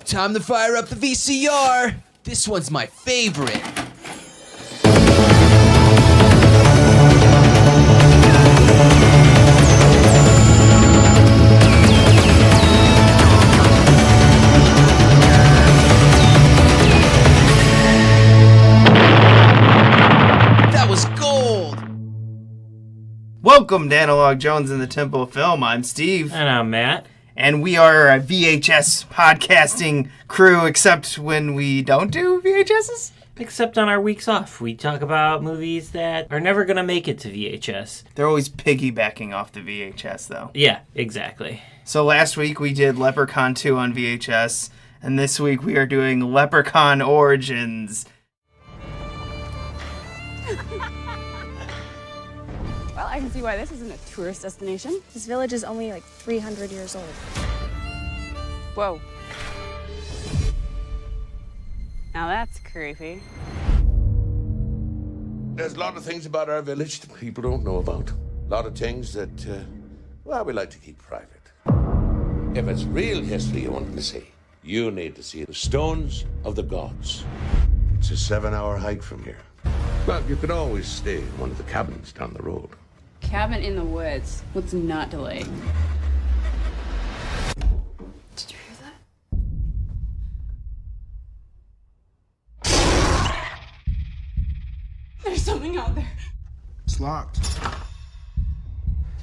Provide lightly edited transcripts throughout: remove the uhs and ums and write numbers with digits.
Time to fire up the VCR. This one's my favorite. That was gold. Welcome to Analog Jones in the Temple of Film. I'm Steve. And I'm Matt. And we are a VHS podcasting crew, except when we don't do VHSs. Except on our weeks off. We talk about movies that are never going to make it to VHS. They're always piggybacking off the VHS, though. Yeah, exactly. So last week we did Leprechaun 2 on VHS, and this week we are doing Leprechaun Origins. Well, I can see why this isn't a tourist destination. This village is only like 300 years old. Whoa. Now that's creepy. There's a lot of things about our village that people don't know about. A lot of things that, we like to keep private. If it's real history you want to see, you need to see the Stones of the Gods. It's a 7-hour hike from here. Well, you could always stay in one of the cabins down the road. Cabin in the woods. Let's not delay. Did you hear that? There's something out there. It's locked.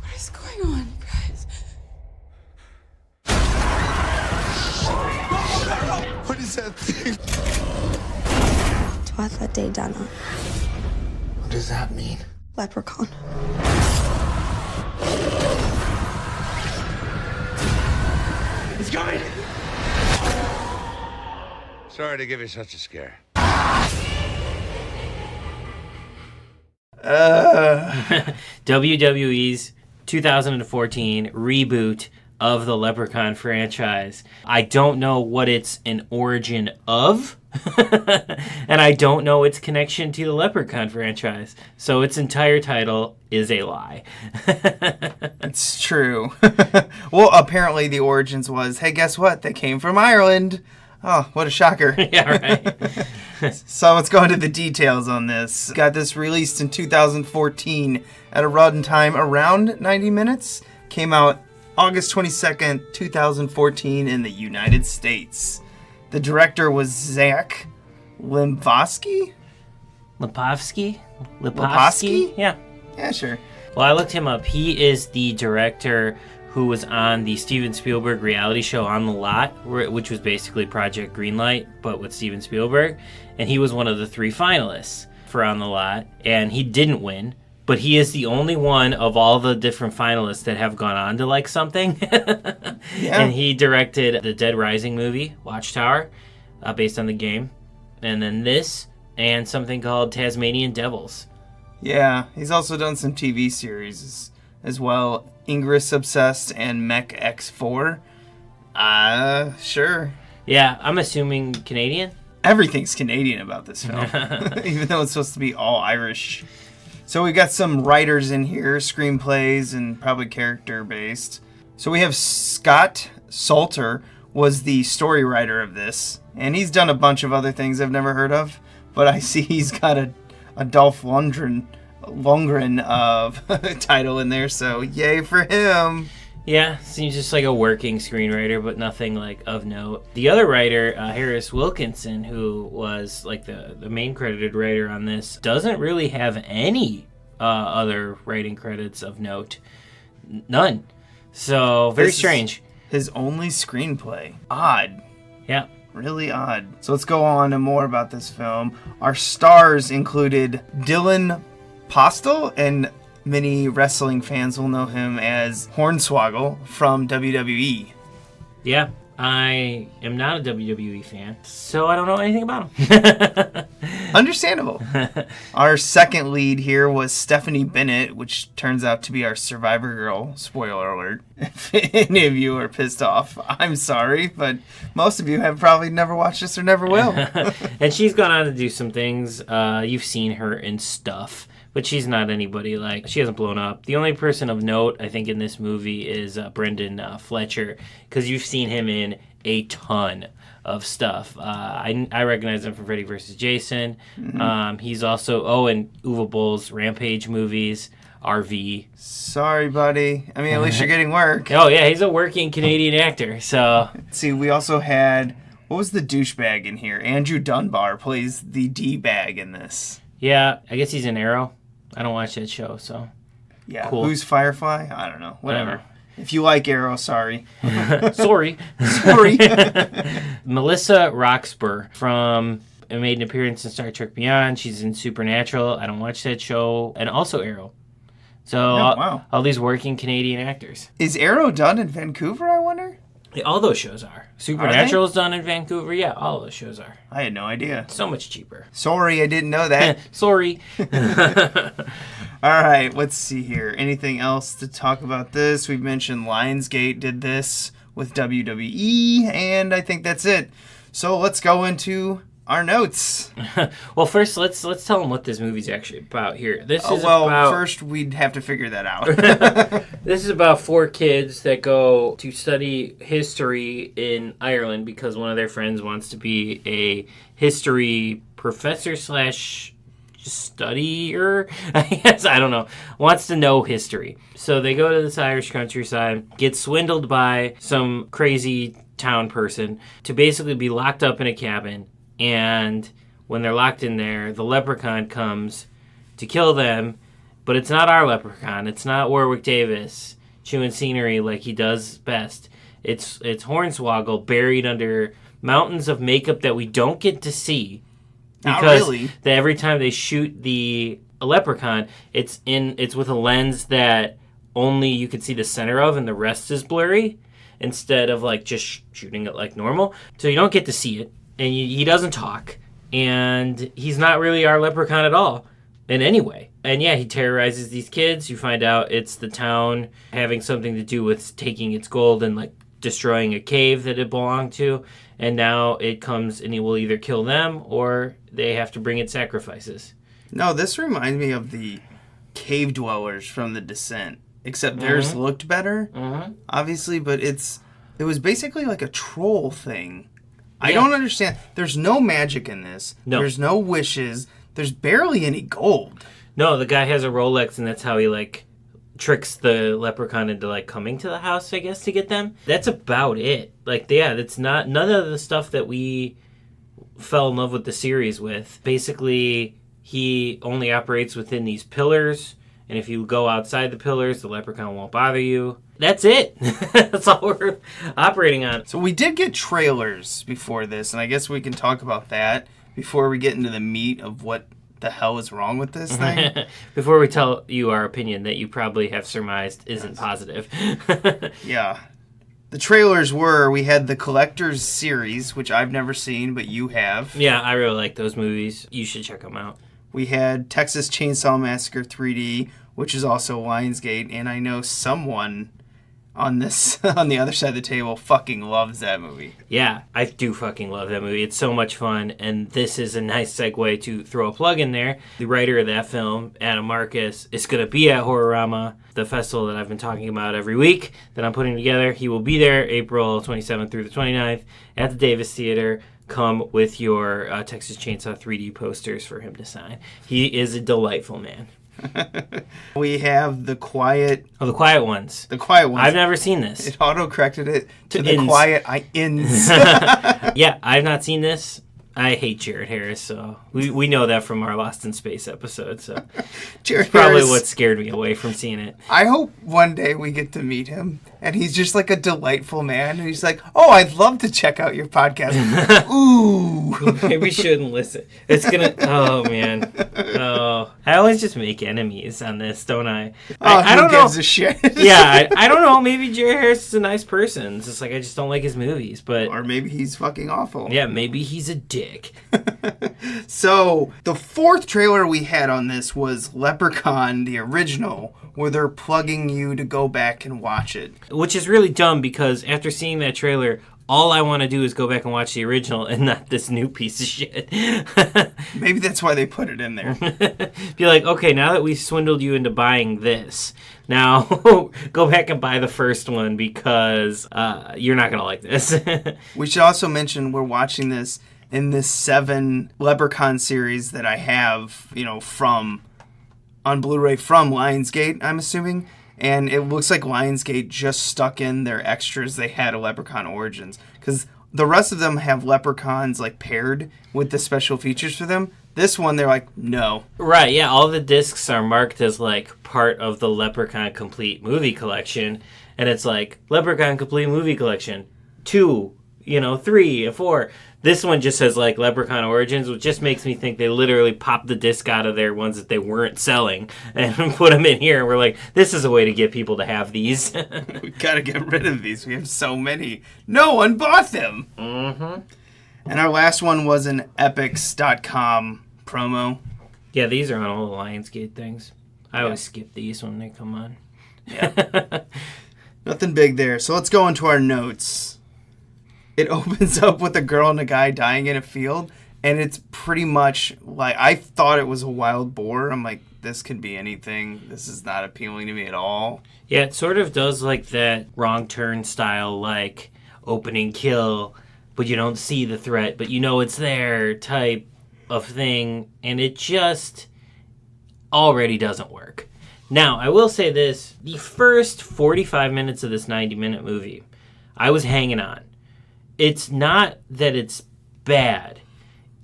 What is going on, you guys? What is that thing? Tuatha De Danann. What does that mean? Leprechaun. He's coming! Sorry to give you such a scare. WWE's 2014 reboot of the Leprechaun franchise. I don't know what it's an origin of, and I don't know its connection to the Leprechaun franchise. So its entire title is a lie. It's true. Well, apparently the origins was, hey, guess what? They came from Ireland. Oh, what a shocker. Yeah, right. So let's go into the details on this. Got this released in 2014 at a runtime around 90 minutes. Came out August 22nd, 2014 in the United States. The director was Zach Lipovsky? Lipovsky? Lipovsky? Yeah. Yeah, sure. Well, I looked him up. He is the director who was on the Steven Spielberg reality show On the Lot, which was basically Project Greenlight, but with Steven Spielberg. And he was one of the 3 finalists for On the Lot, and he didn't win. But he is the only one of all the different finalists that have gone on to like something. Yeah. And he directed the Dead Rising movie, Watchtower, based on the game. And then this, and something called Tasmanian Devils. Yeah, he's also done some TV series as well. Ingress Obsessed and Mech X4. Sure. Yeah, I'm assuming Canadian. Everything's Canadian about this film, even though it's supposed to be all Irish. So we got some writers in here, screenplays, and probably character-based. So we have Scott Salter was the story writer of this, and he's done a bunch of other things I've never heard of, but I see he's got a Dolph Lundgren title in there, so yay for him. Yeah, seems just like a working screenwriter, but nothing like of note. The other writer, Harris Wilkinson, who was like the main credited writer on this, doesn't really have any other writing credits of note. None. So, very strange. His only screenplay. Odd. Yeah. Really odd. So let's go on to more about this film. Our stars included Dylan Postl, and many wrestling fans will know him as Hornswoggle from WWE. Yeah, I am not a WWE fan, so I don't know anything about him. Understandable. Our second lead here was Stephanie Bennett, which turns out to be our Survivor girl. Spoiler alert. If any of you are pissed off, I'm sorry, but most of you have probably never watched this or never will. And she's gone on to do some things. You've seen her in stuff But she's not anybody she hasn't blown up. The only person of note, I think, in this movie is Brendan Fletcher, because you've seen him in a ton of stuff. I recognize him from Freddy vs. Jason. Mm-hmm. He's also, in Uwe Boll's Rampage movies, RV. Sorry, buddy. I mean, at least you're getting work. Oh, yeah, he's a working Canadian actor, so... See, we also had... What was the douchebag in here? Andrew Dunbar plays the D-bag in this. Yeah, I guess he's in Arrow. I don't watch that show, so... Yeah, Cool. Who's Firefly? I don't know. Whatever. If you like Arrow, sorry. Sorry. Sorry. Melissa Roxburgh from... made an appearance in Star Trek Beyond. She's in Supernatural. I don't watch that show. And also Arrow. So wow. all these working Canadian actors. Is Arrow done in Vancouver, I wonder? Yeah, all those shows are. Supernatural's done in Vancouver. Yeah, all those shows are. I had no idea. So much cheaper. Sorry, I didn't know that. Sorry. All right, let's see here. Anything else to talk about this? We've mentioned Lionsgate did this with WWE, and I think that's it. So let's go into our notes. Well, first, let's tell them what this movie's actually about here. First we'd have to figure that out. This is about 4 kids that go to study history in Ireland because one of their friends wants to be a history professor / studier, I guess, I don't know, wants to know history. So they go to this Irish countryside, get swindled by some crazy town person to basically be locked up in a cabin. And when they're locked in there, the leprechaun comes to kill them, but it's not our leprechaun. It's not Warwick Davis chewing scenery like he does best. It's Hornswoggle buried under mountains of makeup that we don't get to see. Not Because really. every time they shoot a leprechaun, it's with a lens that only you can see the center of and the rest is blurry instead of just shooting it like normal. So you don't get to see it. And he doesn't talk, and he's not really our leprechaun at all in any way. And yeah, he terrorizes these kids. You find out it's the town having something to do with taking its gold and destroying a cave that it belonged to. And now it comes and he will either kill them or they have to bring it sacrifices. No, this reminds me of the cave dwellers from The Descent, except theirs looked better, obviously, but it was basically like a troll thing. I don't understand. There's no magic in this. No. There's no wishes. There's barely any gold. No, the guy has a Rolex, and that's how he tricks the leprechaun into coming to the house, I guess, to get them. That's about it. That's not none of the stuff that we fell in love with the series with. Basically, he only operates within these pillars, and if you go outside the pillars, the leprechaun won't bother you. That's it. That's all we're operating on. So we did get trailers before this, and I guess we can talk about that before we get into the meat of what the hell is wrong with this thing. Before we tell you our opinion that you probably have surmised isn't positive. Yeah. The trailers we had the Collector's series, which I've never seen, but you have. Yeah, I really like those movies. You should check them out. We had Texas Chainsaw Massacre 3D, which is also Lionsgate, and I know someone on the other side of the table fucking loves that movie. Yeah, I do fucking love that movie. It's so much fun, and this is a nice segue to throw a plug in there. The writer of that film, Adam Marcus, is going to be at Horroroma, the festival that I've been talking about every week that I'm putting together. He will be there April 27th through the 29th at the Davis Theater. Come with your Texas Chainsaw 3D posters for him to sign. He is a delightful man. We have The Quiet... Oh, The Quiet Ones. The Quiet Ones. I've never seen this. It auto-corrected it to The Ins. Quiet Ins. Yeah, I've not seen this. I hate Jared Harris, so we know that from our Lost in Space episode, so Jared probably Harris, what scared me away from seeing it. I hope one day we get to meet him, and he's just a delightful man, and he's like, oh, I'd love to check out your podcast. Ooh. Maybe we shouldn't listen. It's gonna... Oh, man. Oh. I always just make enemies on this, don't I? I don't know. Who gives a shit? Yeah, I don't know. Maybe Jared Harris is a nice person. It's just I just don't like his movies, but... Or maybe he's fucking awful. Yeah, maybe he's a dick. So, the fourth trailer we had on this was Leprechaun, the original, where they're plugging you to go back and watch it. Which is really dumb because after seeing that trailer, all I want to do is go back and watch the original and not this new piece of shit. Maybe that's why they put it in there. Be like, okay, now that we swindled you into buying this, now go back and buy the first one because you're not going to like this. We should also mention we're watching this in this 7 Leprechaun series that I have, from on Blu-ray from Lionsgate, I'm assuming. And it looks like Lionsgate just stuck in their extras they had of Leprechaun Origins. Because the rest of them have leprechauns like paired with the special features for them. This one, they're like, no. Right, yeah, all the discs are marked as like part of the Leprechaun Complete Movie Collection. And it's like, Leprechaun Complete Movie Collection, 2, 3, 4. This one just says like Leprechaun Origins, which just makes me think they literally popped the disc out of their ones that they weren't selling and put them in here. And we're like, this is a way to get people to have these. We gotta get rid of these. We have so many. No one bought them. Mm-hmm. And our last one was an epics.com promo. Yeah, these are on all the Lionsgate things. I always skip these when they come on. Yeah. Nothing big there. So let's go into our notes. It opens up with a girl and a guy dying in a field, and it's pretty much like, I thought it was a wild boar. I'm like, this could be anything. This is not appealing to me at all. Yeah, it sort of does like that Wrong Turn style, like opening kill, but you don't see the threat, but you know it's there type of thing, and it just already doesn't work. Now, I will say this, the first 45 minutes of this 90-minute movie, I was hanging on. It's not that it's bad.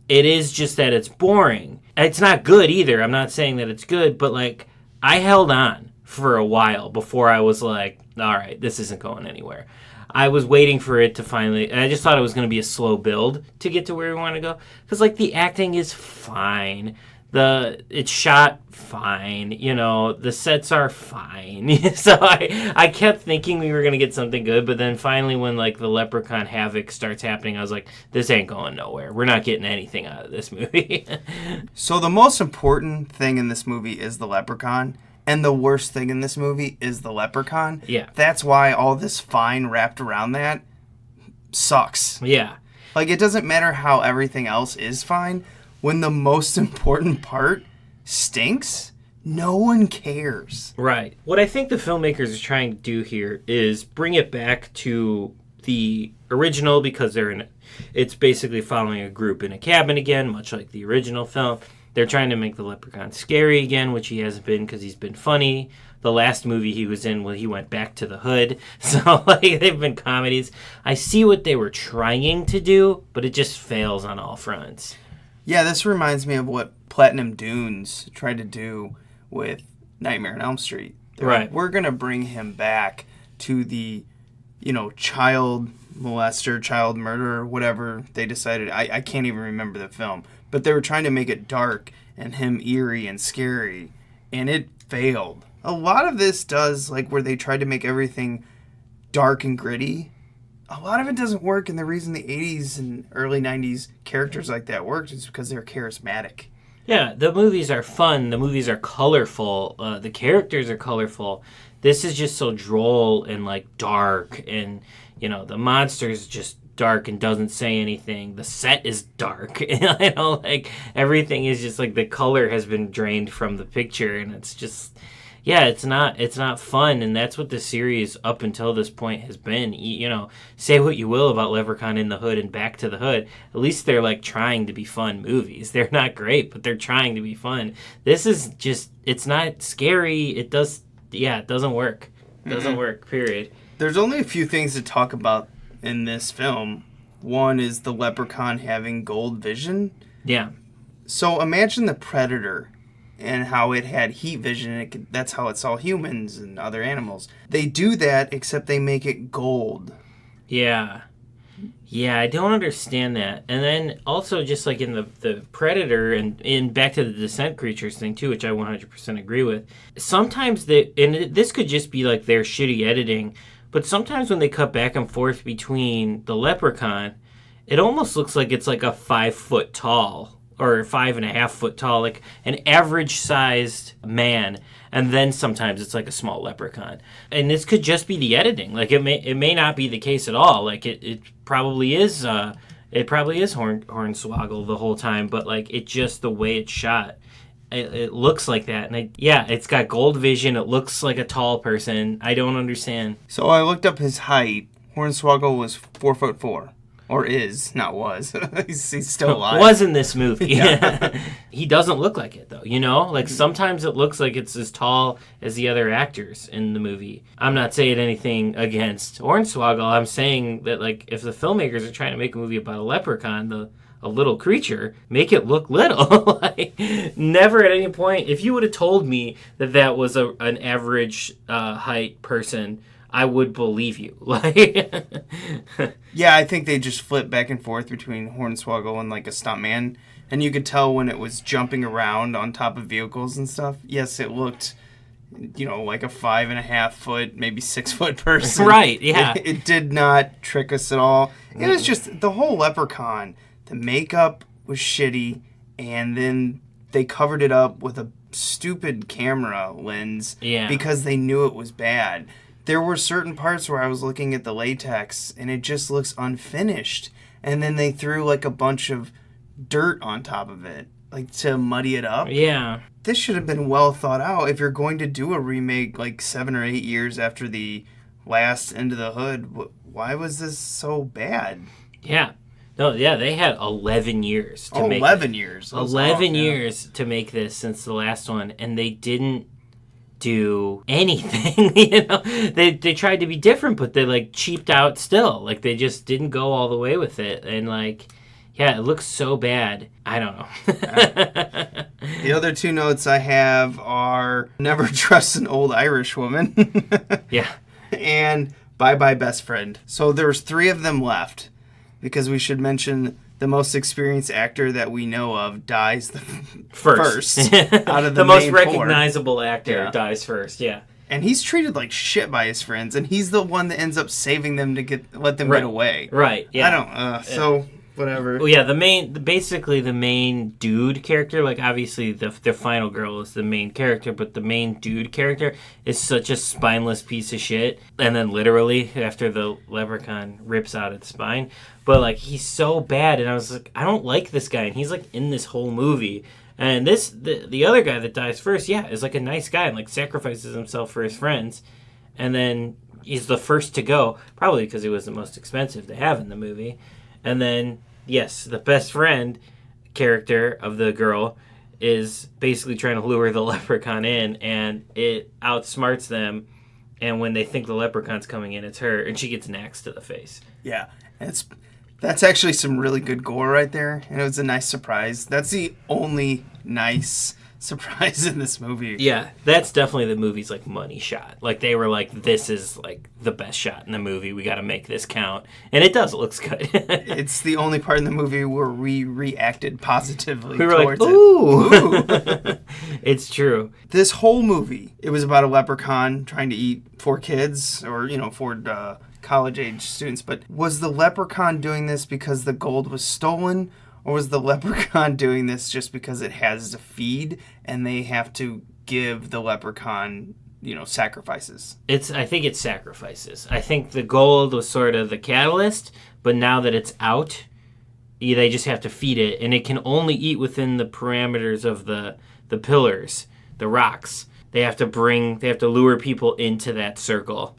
It is just that it's boring. It's not good either. I'm not saying that it's good, but like I held on for a while before I was like, all right, this isn't going anywhere. I was waiting for it to finally, I just thought it was going to be a slow build to get to where we want to go. Because like the acting is fine. It's shot fine, the sets are fine. So I kept thinking we were going to get something good, but then finally when like the Leprechaun Havoc starts happening, I was like, this ain't going nowhere. We're not getting anything out of this movie. So the most important thing in this movie is the Leprechaun, and the worst thing in this movie is the Leprechaun. Yeah. That's why all this fine wrapped around that sucks. Yeah. Like, it doesn't matter how everything else is fine. When the most important part stinks, no one cares. Right. What I think the filmmakers are trying to do here is bring it back to the original because it's basically following a group in a cabin again, much like the original film. They're trying to make the Leprechaun scary again, which he hasn't been because he's been funny. The last movie he was in, he went back to the hood. So, they've been comedies. I see what they were trying to do, but it just fails on all fronts. Yeah, this reminds me of what Platinum Dunes tried to do with Nightmare on Elm Street. Right. Like, we're going to bring him back to the, child molester, child murderer, whatever they decided. I can't even remember the film. But they were trying to make it dark and him eerie and scary. And it failed. A lot of this does, where they tried to make everything dark and gritty. A lot of it doesn't work, and the reason the 80s and early 90s characters like that worked is because they're charismatic. Yeah, the movies are fun. The movies are colorful. The characters are colorful. This is just so droll and, dark, and, the monster's just dark and doesn't say anything. The set is dark. Everything is just, the color has been drained from the picture, and it's just... Yeah, it's not fun, and that's what the series up until this point has been. Say what you will about Leprechaun in the Hood and Back to the Hood. At least they're trying to be fun movies. They're not great, but they're trying to be fun. This is just, it's not scary. It doesn't work. It doesn't work, period. There's only a few things to talk about in this film. One is the Leprechaun having gold vision. Yeah. So imagine the Predator and how it had heat vision, and that's how it saw humans and other animals. They do that, except they make it gold. Yeah. Yeah, I don't understand that. And then also just in the Predator and in Back to the Descent Creatures thing too, which I 100% agree with, sometimes this could just be their shitty editing, but sometimes when they cut back and forth between the Leprechaun, it almost looks like it's a 5 foot tall or 5.5 foot tall, like an average sized man. And then sometimes it's like a small leprechaun. And this could just be the editing. Like it may not be the case at all. Like it probably is Hornswoggle the whole time, but like it just the way it's shot. It looks like that. And it's got gold vision. It looks like a tall person. I don't understand. So I looked up his height. Hornswoggle was 4'4". Or is, not was. he's still alive. Was in this movie. Yeah. He doesn't look like it, though, you know? Like, sometimes it looks like it's as tall as the other actors in the movie. I'm not saying anything against Hornswoggle. I'm saying that, like, if the filmmakers are trying to make a movie about a leprechaun, a little creature, make it look little. Like, never at any point, if you would have told me that was an average height person, I would believe you. Like, yeah, I think they just flip back and forth between Hornswoggle and like a stuntman, and you could tell when it was jumping around on top of vehicles and stuff. Yes, it looked, like a 5.5 foot, maybe 6 foot person. Right? Yeah. It did not trick us at all. It was just the whole leprechaun. The makeup was shitty, and then they covered it up with a stupid camera lens because they knew it was bad. There were certain parts where I was looking at the latex and it just looks unfinished. And then they threw like a bunch of dirt on top of it, like to muddy it up. Yeah. This should have been well thought out. If you're going to do a remake like 7 or 8 years after the last Into the Hood, why was this so bad? Yeah. No, yeah, they had 11 years to make 11 years. 11 years to make this since the last one, and they didn't do anything. They tried to be different, but they like cheaped out still. Like they just didn't go all the way with it, and like it looks so bad. I don't know. The other 2 notes I have are never trust an old Irish woman. Yeah. And bye bye best friend. So there's 3 of them left, because we should mention the most experienced actor that we know of dies first out of the most main recognizable 4. actor dies first. Yeah. And he's treated like shit by his friends, and he's the one that ends up saving them to let them get away. Right. Yeah. I don't. So whatever. Well, yeah. Basically the main dude character. Like obviously the final girl is the main character, but the main dude character is such a spineless piece of shit. And then literally after the leprechaun rips out its spine. But, like, he's so bad, and I was like, I don't like this guy, and he's, like, in this whole movie. And the other guy that dies first, is, like, a nice guy and, like, sacrifices himself for his friends. And then he's the first to go, probably because he was the most expensive to have in the movie. And then, yes, the best friend character of the girl is basically trying to lure the leprechaun in, and it outsmarts them. And when they think the leprechaun's coming in, it's her, and she gets an axe to the face. Yeah, that's actually some really good gore right there, and it was a nice surprise. That's the only nice surprise in this movie. Yeah, that's definitely the movie's like money shot. Like they were like, this is like the best shot in the movie. We got to make this count, and it does. It looks good. It's the only part in the movie where we reacted positively. We were towards like, ooh. Ooh. It's true. This whole movie, it was about a leprechaun trying to eat 4 kids, or 4 college-age students. But was the leprechaun doing this because the gold was stolen? Or was the leprechaun doing this just because it has to feed and they have to give the leprechaun, sacrifices? I think it's sacrifices. I think the gold was sort of the catalyst, but now that it's out, they just have to feed it, and it can only eat within the parameters of the pillars, the rocks. They have to lure people into that circle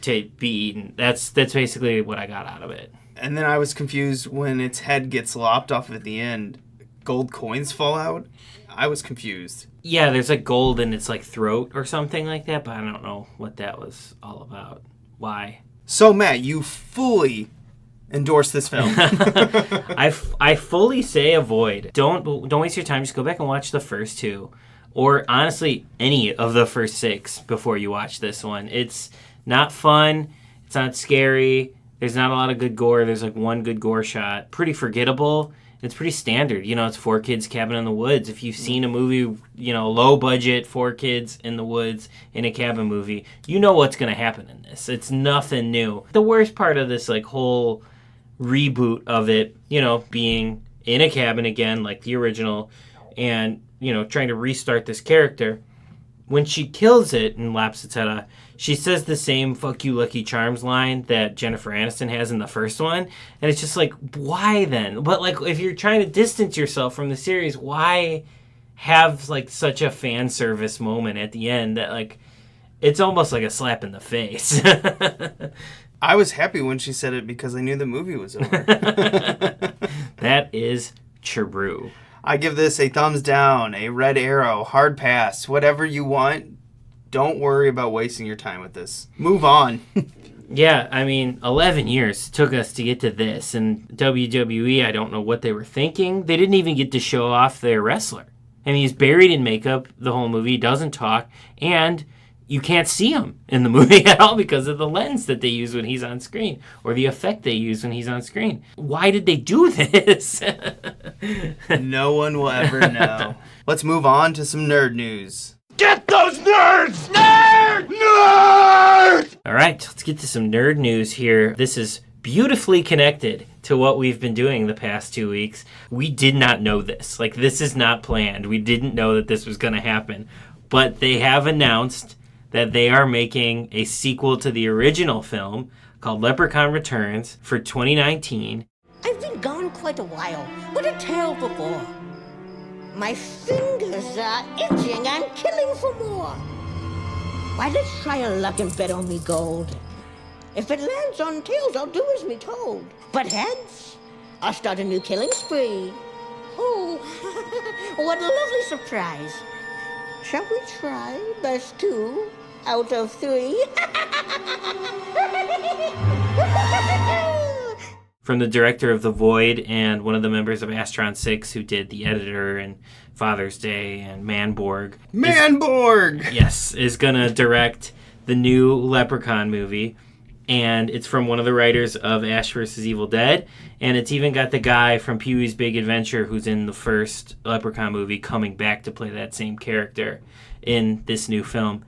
to be eaten. That's basically what I got out of it. And then I was confused when its head gets lopped off at the end. Gold coins fall out. I was confused. Yeah, there's like gold in its like throat or something like that, but I don't know what that was all about. Why? So Matt, you fully endorse this film. I fully say avoid. Don't waste your time. Just go back and watch the first 2, or honestly any of the first 6 before you watch this one. It's not fun. It's not scary. There's not a lot of good gore. There's like 1 good gore shot. Pretty forgettable. It's pretty standard. It's 4 kids cabin in the woods. If you've seen a movie, low budget, 4 kids in the woods in a cabin movie, you know what's going to happen in this. It's nothing new. The worst part of this like whole reboot of it, being in a cabin again, like the original, and, trying to restart this character. When she kills it and laps its head off, she says the same "fuck you, Lucky Charms" line that Jennifer Aniston has in the first one. And it's just like, why then? But, like, if you're trying to distance yourself from the series, why have, like, such a fan service moment at the end that, like, it's almost like a slap in the face? I was happy when she said it because I knew the movie was over. That is true. I give this a thumbs down, a red arrow, hard pass, whatever you want. Don't worry about wasting your time with this. Move on. Yeah, I mean, 11 years took us to get to this, and WWE, I don't know what they were thinking. They didn't even get to show off their wrestler. I mean, he's buried in makeup the whole movie, doesn't talk, and you can't see him in the movie at all because of the lens that they use when he's on screen, or the effect they use when he's on screen. Why did they do this? No one will ever know. Let's move on to some nerd news. Get those nerds! Nerd! Nerd! All right, let's get to some nerd news here. This is beautifully connected to what we've been doing the past 2 weeks. We did not know this. Like, this is not planned. We didn't know that this was going to happen. But they have announced that they are making a sequel to the original film called Leprechaun Returns for 2019. I've been gone quite a while, but a tale before. My fingers are itching, I'm killing for more. Why, let's try a luck and bet on me gold. If it lands on tails, I'll do as me told. But heads, I'll start a new killing spree. Oh, what a lovely surprise. Shall we try best 2 out of 3? From the director of The Void and one of the members of Astron 6 who did The Editor and Father's Day and Manborg. Manborg! Is going to direct the new Leprechaun movie. And it's from one of the writers of Ash vs. Evil Dead. And it's even got the guy from Pee-wee's Big Adventure who's in the first Leprechaun movie coming back to play that same character in this new film.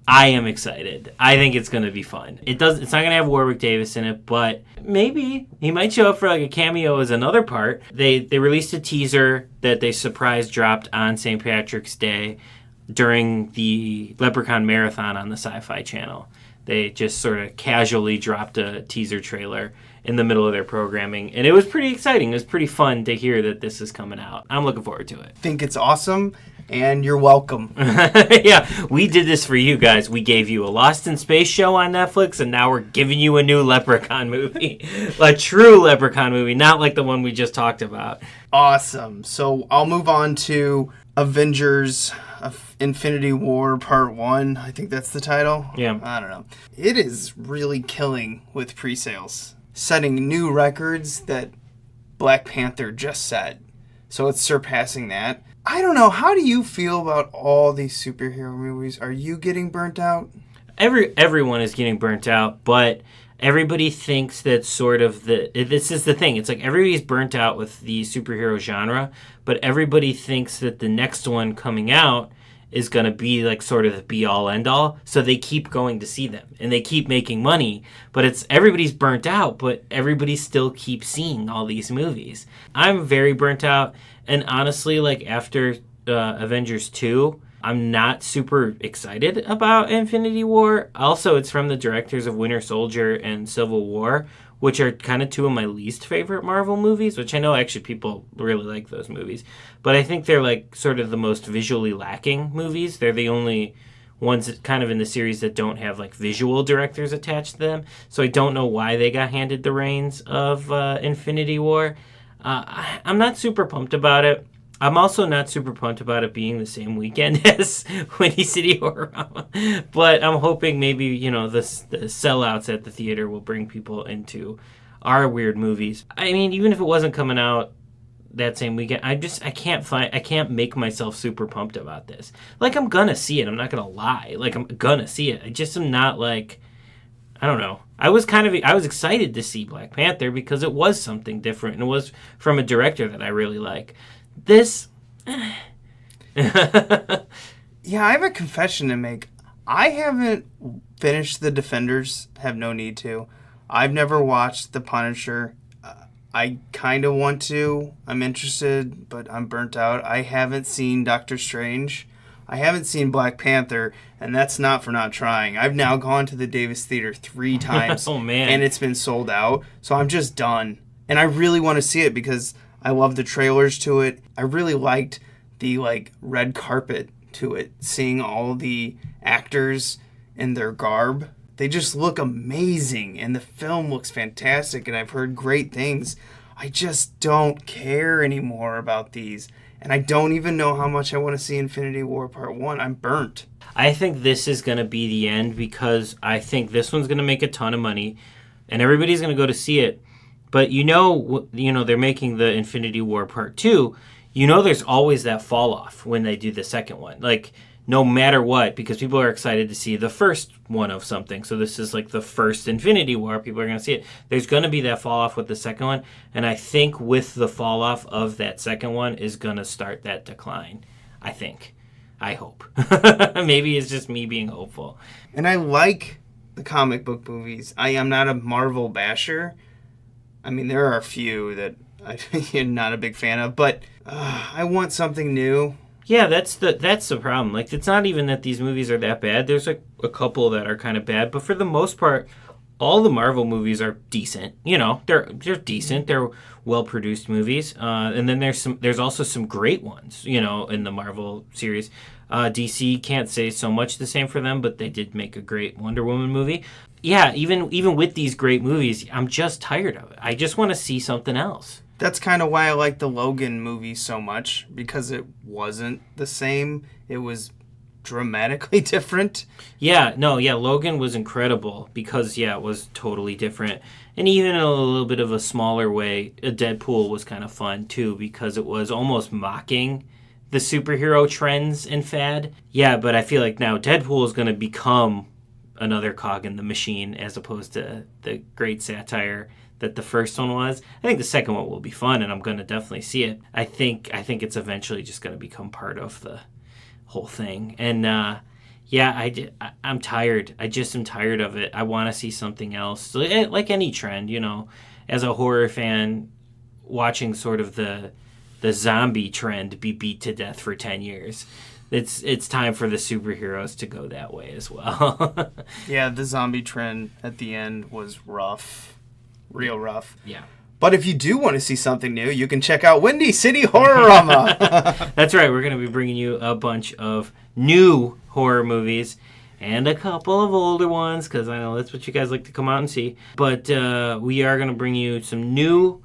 I am excited. I think it's going to be fun. It's not going to have Warwick Davis in it, but maybe he might show up for like a cameo as another part. They released a teaser that they surprise dropped on St. Patrick's Day during the Leprechaun Marathon on the Sci-Fi Channel. They just sort of casually dropped a teaser trailer in the middle of their programming, and it was pretty exciting. It was pretty fun to hear that this is coming out. I'm looking forward to it. Think it's awesome, and you're welcome. Yeah, we did this for you guys. We gave you a Lost in Space show on Netflix, and now we're giving you a new Leprechaun movie. A true Leprechaun movie, not like the one we just talked about. Awesome. So I'll move on to Avengers Infinity War Part 1. I think that's the title. Yeah. I don't know. It is really killing with pre-sales, setting new records that Black Panther just set. So it's surpassing that. I don't know. How do you feel about all these superhero movies? Are you getting burnt out? Everyone is getting burnt out, but everybody thinks that sort of this is the thing. It's like everybody's burnt out with the superhero genre, but everybody thinks that the next one coming out is going to be like sort of the be-all, end-all. So they keep going to see them, and they keep making money. But everybody's burnt out, but everybody still keeps seeing all these movies. I'm very burnt out, and honestly, like after Avengers 2, I'm not super excited about Infinity War. Also, it's from the directors of Winter Soldier and Civil War, which are kind of 2 of my least favorite Marvel movies, which I know actually people really like those movies. But I think they're like sort of the most visually lacking movies. They're the only ones that kind of in the series that don't have like visual directors attached to them. So I don't know why they got handed the reins of Infinity War. I'm not super pumped about it. I'm also not super pumped about it being the same weekend as Windy City Horroroma. But I'm hoping maybe, the sellouts at the theater will bring people into our weird movies. I mean, even if it wasn't coming out that same weekend, I can't make myself super pumped about this. Like, I'm gonna see it. I'm not gonna lie. Like, I'm gonna see it. I just am not like, I don't know. I was excited to see Black Panther because it was something different, and it was from a director that I really like. This... Yeah, I have a confession to make. I haven't finished The Defenders, have no need to. I've never watched The Punisher. I kind of want to. I'm interested, but I'm burnt out. I haven't seen Doctor Strange. I haven't seen Black Panther, and that's not for not trying. I've now gone to the Davis Theater 3 times, Oh, man. and it's been sold out, so I'm just done. And I really want to see it because I love the trailers to it. I really liked the red carpet to it, seeing all the actors in their garb. They just look amazing, and the film looks fantastic, and I've heard great things. I just don't care anymore about these. And I don't even know how much I want to see Infinity War Part 1. I'm burnt. I think this is going to be the end because I think this one's going to make a ton of money and everybody's going to go to see it. But they're making the Infinity War Part 2. There's always that fall off when they do the second one. No matter what, because people are excited to see the first one of something. So this is the first Infinity War. People are going to see it. There's going to be that fall off with the second one. And I think with the fall off of that second one is going to start that decline. I think. I hope. Maybe it's just me being hopeful. And I like the comic book movies. I am not a Marvel basher. I mean, there are a few that I'm not a big fan of. But I want something new. Yeah, that's the problem. It's not even that these movies are that bad. There's a couple that are kind of bad, but for the most part, all the Marvel movies are decent. They're decent. They're well-produced movies. And then there's also some great ones, in the Marvel series. DC can't say so much the same for them, but they did make a great Wonder Woman movie. Yeah, even with these great movies, I'm just tired of it. I just want to see something else. That's kind of why I like the Logan movie so much, because it wasn't the same. It was dramatically different. Logan was incredible because, it was totally different. And even in a little bit of a smaller way, Deadpool was kind of fun, too, because it was almost mocking the superhero trends and fad. Yeah, but I feel like now Deadpool is going to become another cog in the machine as opposed to the great satire that the first one was. I think the second one will be fun, and I'm going to definitely see it. I think it's eventually just going to become part of the whole thing. And I'm tired. I just am tired of it. I want to see something else. Like any trend, as a horror fan, watching sort of the zombie trend be beat to death for 10 years. It's time for the superheroes to go that way as well. Yeah, the zombie trend at the end was rough. Real rough. Yeah. But if you do want to see something new, you can check out Windy City Horroroma. That's right. We're going to be bringing you a bunch of new horror movies and a couple of older ones, because I know that's what you guys like to come out and see. But we are going to bring you some new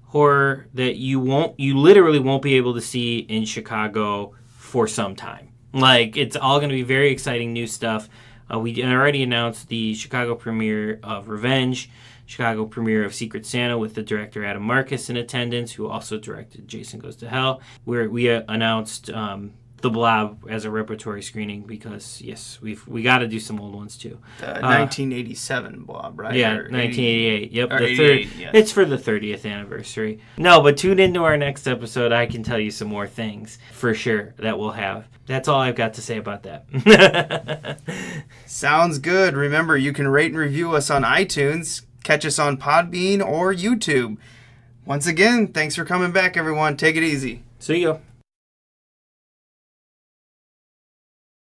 horror that you literally won't be able to see in Chicago for some time. It's all going to be very exciting new stuff. We already announced the Chicago premiere of Revenge, Chicago premiere of Secret Santa with the director Adam Marcus in attendance, who also directed Jason Goes to Hell. We announced The Blob as a repertory screening because, yes, we got to do some old ones too. 1987 Blob, right? Yeah, or 1988. Yep, or the 88, yeah. It's for the 30th anniversary. No, but tune into our next episode. I can tell you some more things for sure that we'll have. That's all I've got to say about that. Sounds good. Remember, you can rate and review us on iTunes. Catch us on Podbean or YouTube. Once again, thanks for coming back, everyone. Take it easy. See ya.